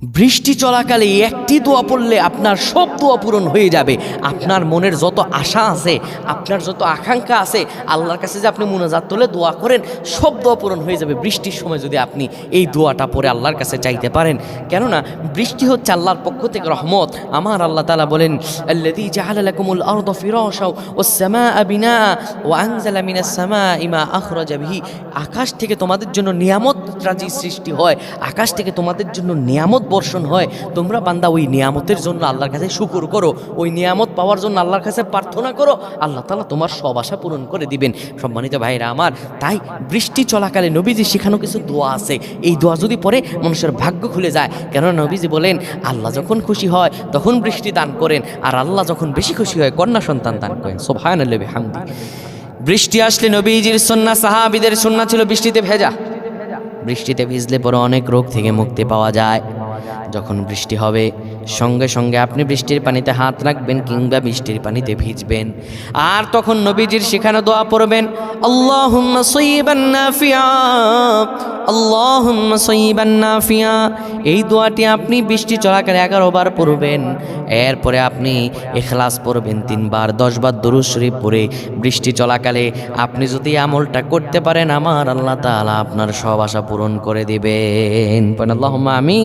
বৃষ্টি চলাকালে একটি দোয়া পড়লে আপনার সব দোয়া পূরণ হয়ে যাবে। আপনার মনের যত আশা আছে, আপনার যত আকাঙ্ক্ষা আছে, আল্লাহর কাছে যে আপনি মুনাজাত তুলে দোয়া করেন, সব দোয়া পূরণ হয়ে যাবে বৃষ্টির সময় যদি আপনি এই দোয়াটা পড়ে আল্লাহর কাছে চাইতে পারেন। কেননা বৃষ্টি হচ্ছে আল্লাহর পক্ষ থেকে রহমত। আমার আল্লাহ তাআলা বলেন, আল্লাযী জাআলা লাকুমুল আরদা ফিরাশা ওয়াস সামাআ বিনাআ ওয়া আনজালা মিনাস সামাই মা আখরাজা বিহি। আকাশ থেকে তোমাদের জন্য নিয়ামত রাজি সৃষ্টি হয়, আকাশ থেকে তোমাদের জন্য নিয়ামত বর্ষণ হয়। তোমরা বান্দা ওই নিয়ামতের জন্য আল্লাহর কাছে শুকর করো, ওই নিয়ামত পাওয়ার জন্য আল্লাহর কাছে প্রার্থনা করো, আল্লাহ তাআলা তোমার সব আশা পূরণ করে দিবেন। সম্মানিত ভাইরা আমার, তাই বৃষ্টি চলাকালে নবীজি শেখানো কিছু দোয়া আছে, এই দোয়া যদি পড়ে মানুষের ভাগ্য খুলে যায়। কেননা নবীজি বলেন, আল্লাহ যখন খুশি হয় তখন বৃষ্টি দান করেন, আর আল্লাহ যখন বেশি খুশি হয় কন্যা সন্তান দান করেন। সুবহানাল্লাহি ওয়া বিহামদি। বৃষ্টি আসলে নবীজির সুন্নাহ, সাহাবীদের সুন্নাহ ছিল বৃষ্টিতে ভেজা। বৃষ্টিতে ভিজলে পরে অনেক রোগ থেকে মুক্তি পাওয়া যায়। যখন বৃষ্টি হবে সঙ্গে সঙ্গে আপনি বৃষ্টির পানিতে হাত রাখবেন কিংবা বৃষ্টির পানিতে ভিজবেন, আর তখন নবীজির শেখানো দোয়া পড়বেন, আল্লাহুম্মা সাইয়্যিবান নাফিআ, আল্লাহুম্মা সাইয়্যিবান নাফিআ। এই দোয়াটি আপনি বৃষ্টি চলাকালে 11 বার পড়বেন। এরপরে আপনি ইখলাস পড়বেন 3 বার, 10 বার দুরূদ শরীফ পড়ে বৃষ্টি চলাকালে আপনি যদি আমলটা করতে পারেন, আমার আল্লাহ তাআলা আপনার সব আশা পূরণ করে দিবেন। আল্লাহুম্মা আমিন।